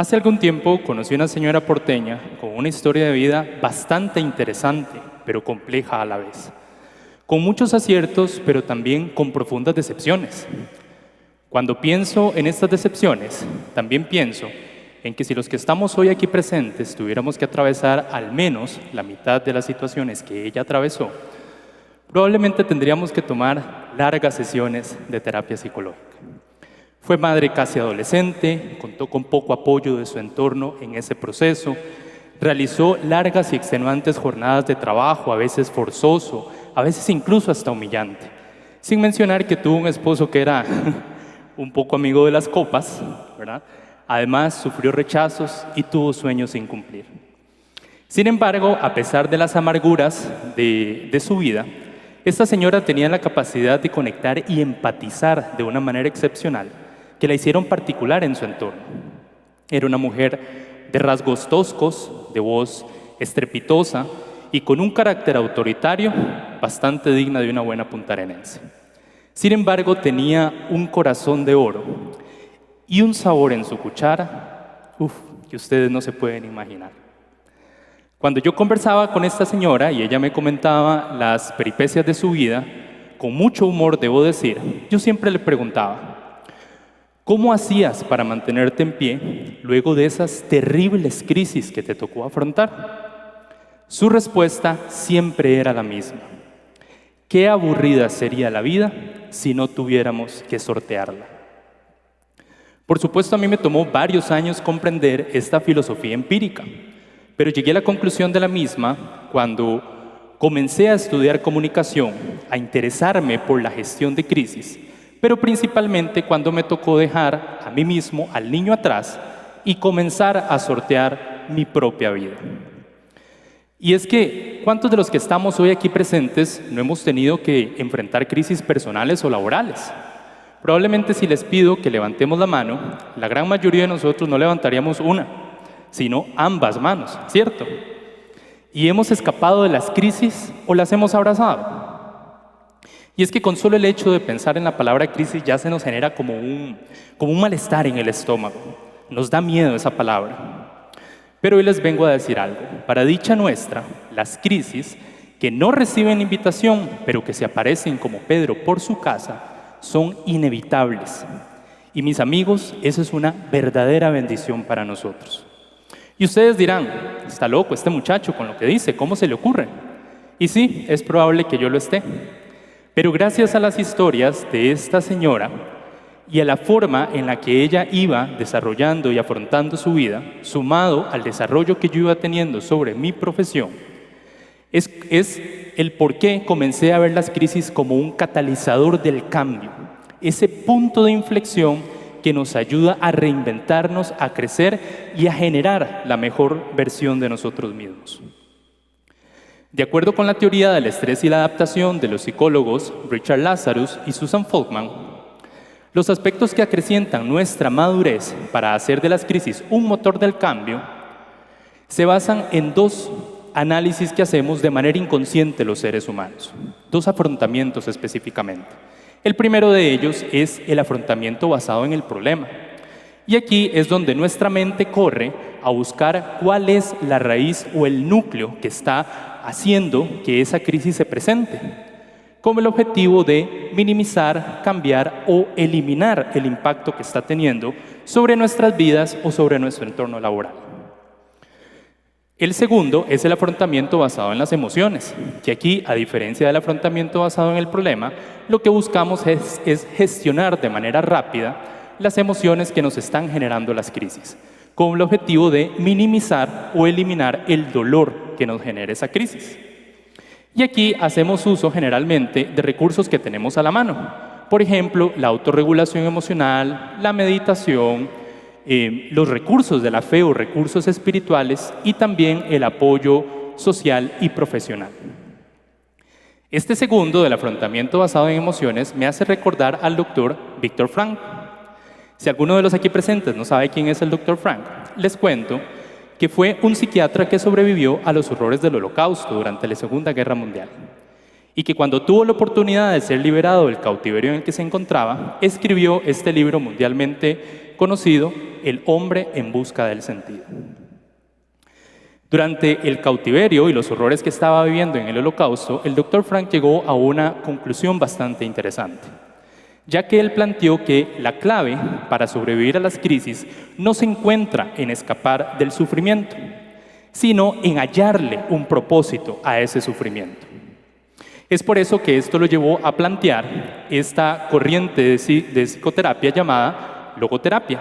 Hace algún tiempo conocí a una señora porteña con una historia de vida bastante interesante, pero compleja a la vez. Con muchos aciertos, pero también con profundas decepciones. Cuando pienso en estas decepciones, también pienso en que si los que estamos hoy aquí presentes tuviéramos que atravesar al menos la mitad de las situaciones que ella atravesó, probablemente tendríamos que tomar largas sesiones de terapia psicológica. Fue madre casi adolescente, contó con poco apoyo de su entorno en ese proceso, realizó largas y extenuantes jornadas de trabajo, a veces forzoso, a veces incluso hasta humillante, sin mencionar que tuvo un esposo que era un poco amigo de las copas, ¿verdad? Además, sufrió rechazos y tuvo sueños sin cumplir. Sin embargo, a pesar de las amarguras de su vida, esta señora tenía la capacidad de conectar y empatizar de una manera excepcional que la hicieron particular en su entorno. Era una mujer de rasgos toscos, de voz estrepitosa y con un carácter autoritario bastante digna de una buena puntarenense. Sin embargo, tenía un corazón de oro y un sabor en su cuchara, que ustedes no se pueden imaginar. Cuando yo conversaba con esta señora y ella me comentaba las peripecias de su vida, con mucho humor debo decir, yo siempre le preguntaba, ¿cómo hacías para mantenerte en pie luego de esas terribles crisis que te tocó afrontar? Su respuesta siempre era la misma. Qué aburrida sería la vida si no tuviéramos que sortearla. Por supuesto, a mí me tomó varios años comprender esta filosofía empírica, pero llegué a la conclusión de la misma cuando comencé a estudiar comunicación, a interesarme por la gestión de crisis, pero principalmente cuando me tocó dejar a mí mismo, al niño atrás, y comenzar a sortear mi propia vida. Y es que, ¿cuántos de los que estamos hoy aquí presentes no hemos tenido que enfrentar crisis personales o laborales? Probablemente si les pido que levantemos la mano, la gran mayoría de nosotros no levantaríamos una, sino ambas manos, ¿cierto? ¿Y hemos escapado de las crisis o las hemos abrazado? Y es que con solo el hecho de pensar en la palabra crisis ya se nos genera como un malestar en el estómago. Nos da miedo esa palabra. Pero hoy les vengo a decir algo. Para dicha nuestra, las crisis que no reciben invitación, pero que se aparecen como Pedro por su casa, son inevitables. Y mis amigos, eso es una verdadera bendición para nosotros. Y ustedes dirán, está loco este muchacho con lo que dice, ¿cómo se le ocurre? Y sí, es probable que yo lo esté. Pero gracias a las historias de esta señora y a la forma en la que ella iba desarrollando y afrontando su vida, sumado al desarrollo que yo iba teniendo sobre mi profesión, es el por qué comencé a ver las crisis como un catalizador del cambio, ese punto de inflexión que nos ayuda a reinventarnos, a crecer y a generar la mejor versión de nosotros mismos. De acuerdo con la teoría del estrés y la adaptación de los psicólogos Richard Lazarus y Susan Folkman, los aspectos que acrecientan nuestra madurez para hacer de las crisis un motor del cambio se basan en dos análisis que hacemos de manera inconsciente los seres humanos, dos afrontamientos específicamente. El primero de ellos es el afrontamiento basado en el problema. Y aquí es donde nuestra mente corre a buscar cuál es la raíz o el núcleo que está haciendo que esa crisis se presente, con el objetivo de minimizar, cambiar o eliminar el impacto que está teniendo sobre nuestras vidas o sobre nuestro entorno laboral. El segundo es el afrontamiento basado en las emociones, que aquí, a diferencia del afrontamiento basado en el problema, lo que buscamos es gestionar de manera rápida las emociones que nos están generando las crisis, con el objetivo de minimizar o eliminar el dolor que nos genera esa crisis. Y aquí hacemos uso generalmente de recursos que tenemos a la mano. Por ejemplo, la autorregulación emocional, la meditación, los recursos de la fe o recursos espirituales y también el apoyo social y profesional. Este segundo, del afrontamiento basado en emociones, me hace recordar al doctor Viktor Frankl. Si alguno de los aquí presentes no sabe quién es el doctor Frankl, les cuento que fue un psiquiatra que sobrevivió a los horrores del Holocausto durante la Segunda Guerra Mundial y que cuando tuvo la oportunidad de ser liberado del cautiverio en el que se encontraba, escribió este libro mundialmente conocido El hombre en busca del sentido. Durante el cautiverio y los horrores que estaba viviendo en el Holocausto, el Dr. Frank llegó a una conclusión bastante interesante, ya que él planteó que la clave para sobrevivir a las crisis no se encuentra en escapar del sufrimiento, sino en hallarle un propósito a ese sufrimiento. Es por eso que esto lo llevó a plantear esta corriente de psicoterapia llamada logoterapia,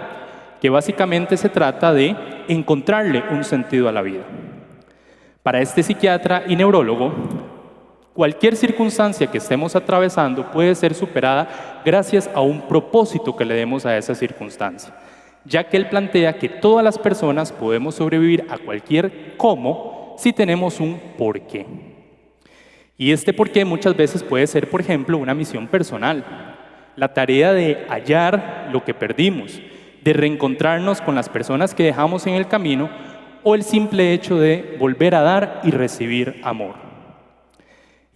que básicamente se trata de encontrarle un sentido a la vida. Para este psiquiatra y neurólogo, cualquier circunstancia que estemos atravesando puede ser superada gracias a un propósito que le demos a esa circunstancia, ya que él plantea que todas las personas podemos sobrevivir a cualquier cómo si tenemos un porqué. Y este porqué muchas veces puede ser, por ejemplo, una misión personal, la tarea de hallar lo que perdimos, de reencontrarnos con las personas que dejamos en el camino o el simple hecho de volver a dar y recibir amor.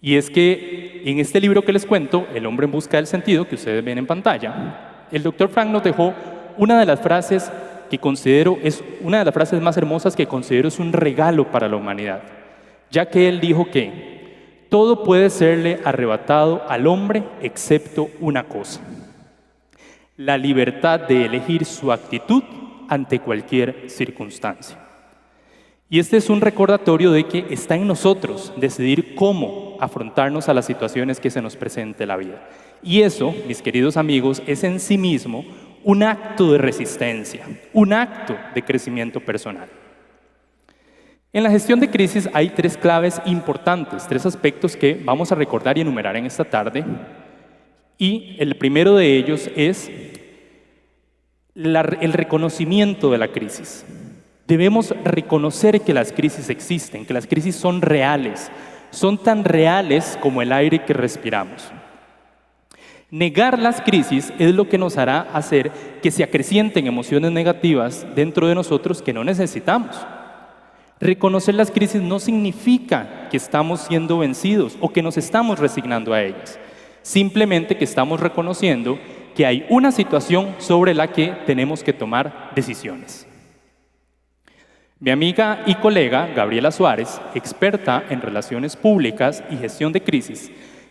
Y es que en este libro que les cuento, El hombre en busca del sentido, que ustedes ven en pantalla, el Dr. Frank nos dejó una de las frases que considero es una de las frases más hermosas que considero es un regalo para la humanidad, ya que él dijo que todo puede serle arrebatado al hombre excepto una cosa: la libertad de elegir su actitud ante cualquier circunstancia. Y este es un recordatorio de que está en nosotros decidir cómo afrontarnos a las situaciones que se nos presente la vida. Y eso, mis queridos amigos, es en sí mismo un acto de resistencia, un acto de crecimiento personal. En la gestión de crisis hay tres claves importantes, tres aspectos que vamos a recordar y enumerar en esta tarde. Y el primero de ellos es el reconocimiento de la crisis. Debemos reconocer que las crisis existen, que las crisis son reales, son tan reales como el aire que respiramos. Negar las crisis es lo que nos hará hacer que se acrecienten emociones negativas dentro de nosotros que no necesitamos. Reconocer las crisis no significa que estamos siendo vencidos o que nos estamos resignando a ellas. Simplemente que estamos reconociendo que hay una situación sobre la que tenemos que tomar decisiones. Mi amiga y colega Gabriela Suárez, experta en relaciones públicas y gestión de crisis,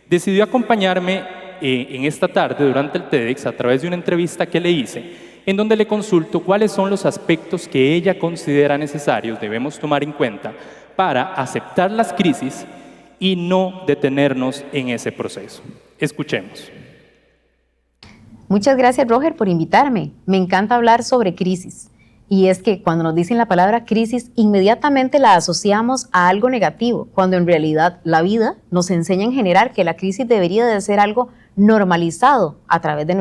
decidió acompañarme en esta tarde durante el TEDx a través de una entrevista que le hice, en donde le consulto cuáles son los aspectos que ella considera necesarios, debemos tomar en cuenta para aceptar las crisis y no detenernos en ese proceso. Escuchemos. Muchas gracias, Roger, por invitarme. Me encanta hablar sobre crisis. Y es que cuando nos dicen la palabra crisis, inmediatamente la asociamos a algo negativo, cuando en realidad la vida nos enseña en general que la crisis debería de ser algo normalizado a través de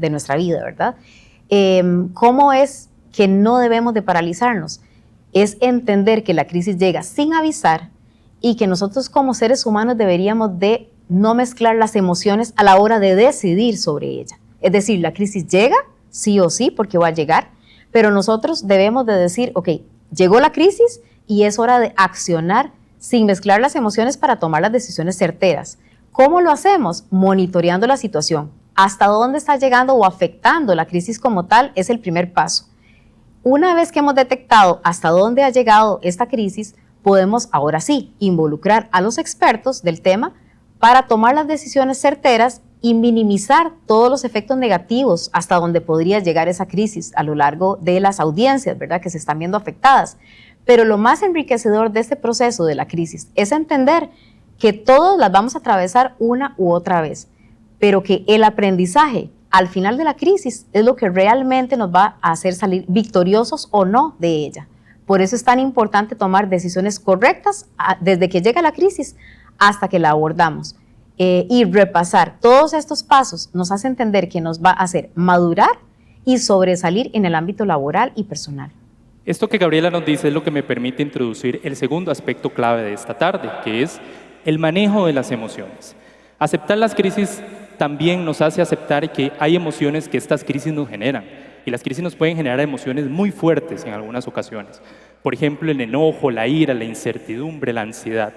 nuestra vida, ¿verdad? ¿Cómo es que no debemos de paralizarnos? Es entender que la crisis llega sin avisar y que nosotros como seres humanos deberíamos de no mezclar las emociones a la hora de decidir sobre ella. Es decir, la crisis llega, sí o sí, porque va a llegar, pero nosotros debemos de decir, ok, llegó la crisis y es hora de accionar sin mezclar las emociones para tomar las decisiones certeras. ¿Cómo lo hacemos? Monitoreando la situación. Hasta dónde está llegando o afectando la crisis como tal es el primer paso. Una vez que hemos detectado hasta dónde ha llegado esta crisis, podemos ahora sí involucrar a los expertos del tema para tomar las decisiones certeras y minimizar todos los efectos negativos hasta donde podría llegar esa crisis a lo largo de las audiencias, ¿verdad?, que se están viendo afectadas. Pero lo más enriquecedor de este proceso de la crisis es entender que todos las vamos a atravesar una u otra vez, pero que el aprendizaje al final de la crisis es lo que realmente nos va a hacer salir victoriosos o no de ella. Por eso es tan importante tomar decisiones correctas desde que llega la crisis hasta que la abordamos. Y repasar todos estos pasos nos hace entender que nos va a hacer madurar y sobresalir en el ámbito laboral y personal. Esto que Gabriela nos dice es lo que me permite introducir el segundo aspecto clave de esta tarde, que es el manejo de las emociones. Aceptar las crisis también nos hace aceptar que hay emociones que estas crisis nos generan, y las crisis nos pueden generar emociones muy fuertes en algunas ocasiones. Por ejemplo, el enojo, la ira, la incertidumbre, la ansiedad.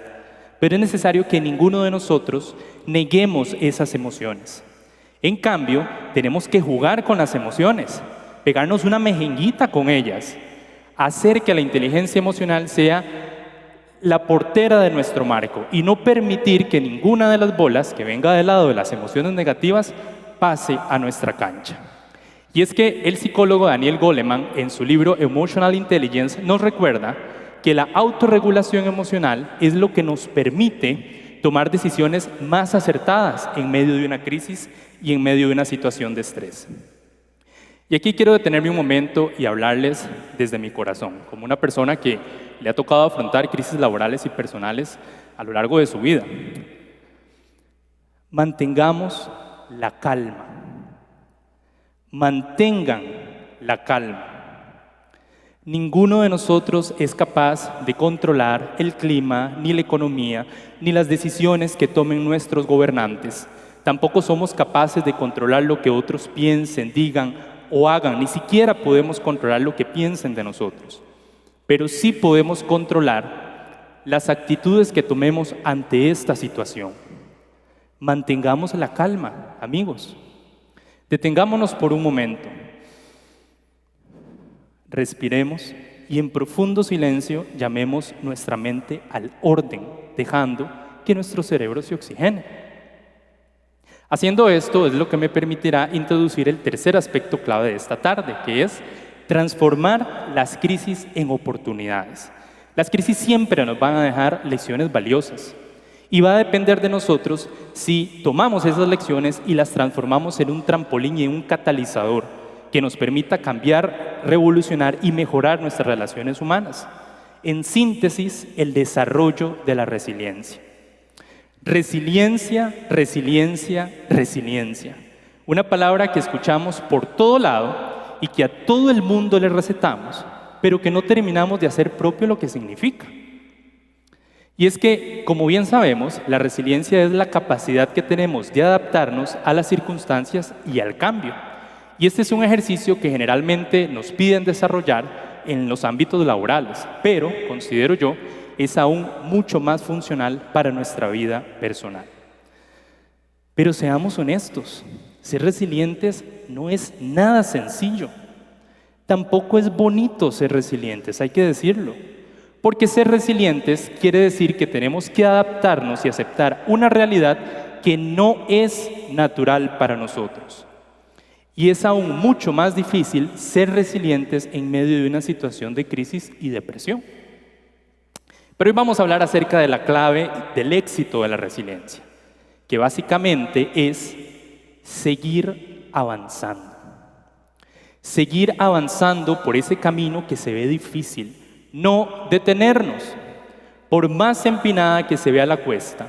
Pero es necesario que ninguno de nosotros neguemos esas emociones. En cambio, tenemos que jugar con las emociones. pegarnos una mejenguita con ellas, hacer que la inteligencia emocional sea la portera de nuestro marco y no permitir que ninguna de las bolas que venga del lado de las emociones negativas pase a nuestra cancha. Y es que el psicólogo Daniel Goleman, en su libro Emotional Intelligence, nos recuerda que la autorregulación emocional es lo que nos permite tomar decisiones más acertadas en medio de una crisis y en medio de una situación de estrés. Y aquí quiero detenerme un momento y hablarles desde mi corazón, como una persona que le ha tocado afrontar crisis laborales y personales a lo largo de su vida. Mantengamos la calma. Mantengan la calma. Ninguno de nosotros es capaz de controlar el clima, ni la economía, ni las decisiones que tomen nuestros gobernantes. Tampoco somos capaces de controlar lo que otros piensen, digan o hagan. Ni siquiera podemos controlar lo que piensen de nosotros. Pero sí podemos controlar las actitudes que tomemos ante esta situación. Mantengamos la calma, amigos. Detengámonos por un momento. Respiremos y en profundo silencio llamemos nuestra mente al orden, dejando que nuestro cerebro se oxigene. Haciendo esto es lo que me permitirá introducir el tercer aspecto clave de esta tarde, que es transformar las crisis en oportunidades. Las crisis siempre nos van a dejar lecciones valiosas y va a depender de nosotros si tomamos esas lecciones y las transformamos en un trampolín y en un catalizador que nos permita cambiar, revolucionar y mejorar nuestras relaciones humanas. En síntesis, el desarrollo de la resiliencia. Resiliencia, resiliencia, resiliencia. Una palabra que escuchamos por todo lado y que a todo el mundo le recetamos, pero que no terminamos de hacer propio lo que significa. Y es que, como bien sabemos, la resiliencia es la capacidad que tenemos de adaptarnos a las circunstancias y al cambio. Y este es un ejercicio que generalmente nos piden desarrollar en los ámbitos laborales, pero, considero yo, es aún mucho más funcional para nuestra vida personal. Pero seamos honestos, ser resilientes no es nada sencillo. Tampoco es bonito ser resilientes, hay que decirlo. Porque ser resilientes quiere decir que tenemos que adaptarnos y aceptar una realidad que no es natural para nosotros. Y es aún mucho más difícil ser resilientes en medio de una situación de crisis y depresión. Pero hoy vamos a hablar acerca de la clave del éxito de la resiliencia, que básicamente es seguir avanzando. Seguir avanzando por ese camino que se ve difícil, no detenernos. Por más empinada que se vea la cuesta,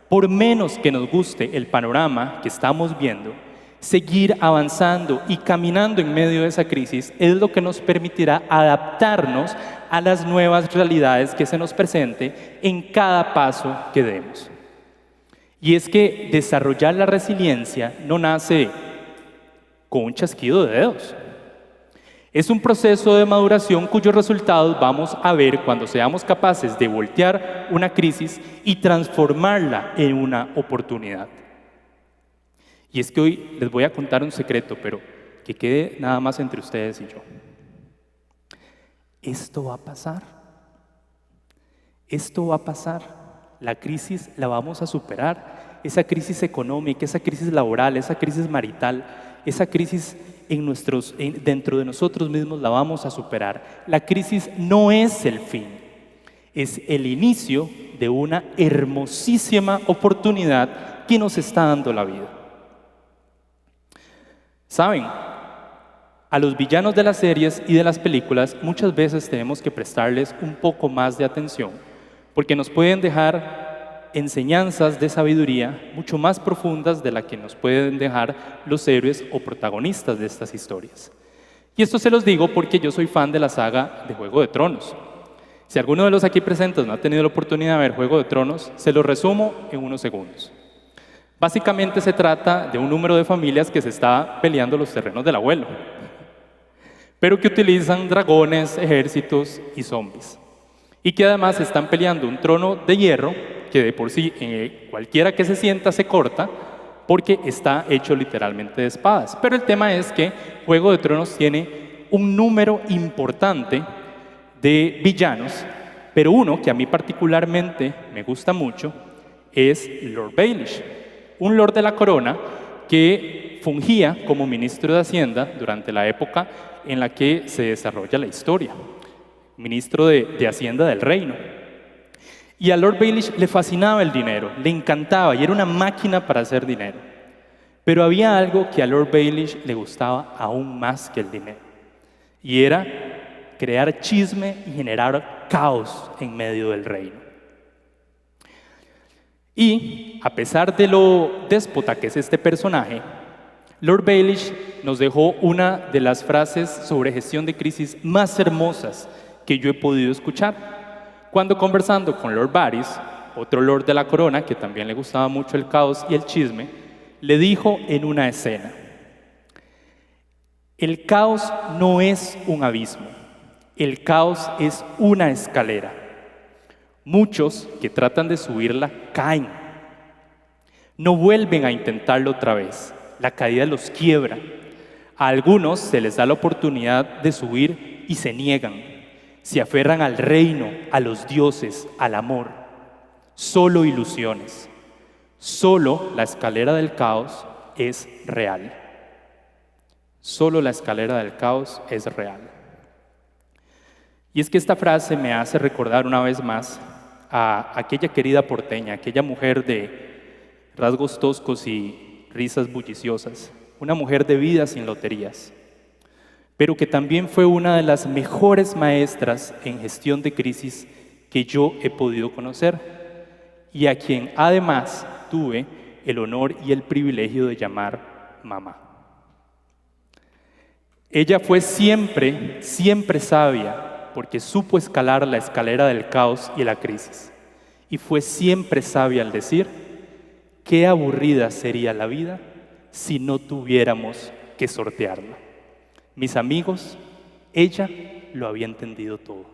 por menos que nos guste el panorama que estamos viendo, seguir avanzando y caminando en medio de esa crisis es lo que nos permitirá adaptarnos a las nuevas realidades que se nos presente en cada paso que demos. Y es que desarrollar la resiliencia no nace con un chasquido de dedos. Es un proceso de maduración cuyos resultados vamos a ver cuando seamos capaces de voltear una crisis y transformarla en una oportunidad. Y es que hoy les voy a contar un secreto, pero que quede nada más entre ustedes y yo. Esto va a pasar. Esto va a pasar. La crisis la vamos a superar. Esa crisis económica, esa crisis laboral, esa crisis marital, esa crisis dentro de nosotros mismos la vamos a superar. La crisis no es el fin, es el inicio de una hermosísima oportunidad que nos está dando la vida. ¿Saben? A los villanos de las series y de las películas muchas veces tenemos que prestarles un poco más de atención, porque nos pueden dejar enseñanzas de sabiduría mucho más profundas de las que nos pueden dejar los héroes o protagonistas de estas historias. Y esto se los digo porque yo soy fan de la saga de Juego de Tronos. Si alguno de los aquí presentes no ha tenido la oportunidad de ver Juego de Tronos, se lo resumo en unos segundos. Básicamente se trata de un número de familias que se está peleando los terrenos del abuelo, pero que utilizan dragones, ejércitos y zombies. Y que además están peleando un trono de hierro que de por sí cualquiera que se sienta se corta, porque está hecho literalmente de espadas. Pero el tema es que Juego de Tronos tiene un número importante de villanos, pero uno que a mí particularmente me gusta mucho es Lord Baelish, un lord de la corona que fungía como ministro de Hacienda durante la época en la que se desarrolla la historia, ministro de Hacienda del reino. Y a Lord Baelish le fascinaba el dinero, le encantaba y era una máquina para hacer dinero. Pero había algo que a Lord Baelish le gustaba aún más que el dinero, y era crear chisme y generar caos en medio del reino. Y a pesar de lo déspota que es este personaje, Lord Baelish nos dejó una de las frases sobre gestión de crisis más hermosas que yo he podido escuchar. Cuando conversando con Lord Varys, otro lord de la corona que también le gustaba mucho el caos y el chisme, le dijo en una escena: el caos no es un abismo, el caos es una escalera. Muchos que tratan de subirla caen. No vuelven a intentarlo otra vez. La caída los quiebra. A algunos se les da la oportunidad de subir y se niegan. Se aferran al reino, a los dioses, al amor. Solo ilusiones. Solo la escalera del caos es real. Solo la escalera del caos es real. Y es que esta frase me hace recordar una vez más a aquella querida porteña, aquella mujer de rasgos toscos y risas bulliciosas, una mujer de vida sin loterías, pero que también fue una de las mejores maestras en gestión de crisis que yo he podido conocer y a quien además tuve el honor y el privilegio de llamar mamá. Ella fue siempre, siempre sabia, porque supo escalar la escalera del caos y la crisis. Y fue siempre sabia al decir: qué aburrida sería la vida si no tuviéramos que sortearla. Mis amigos, ella lo había entendido todo.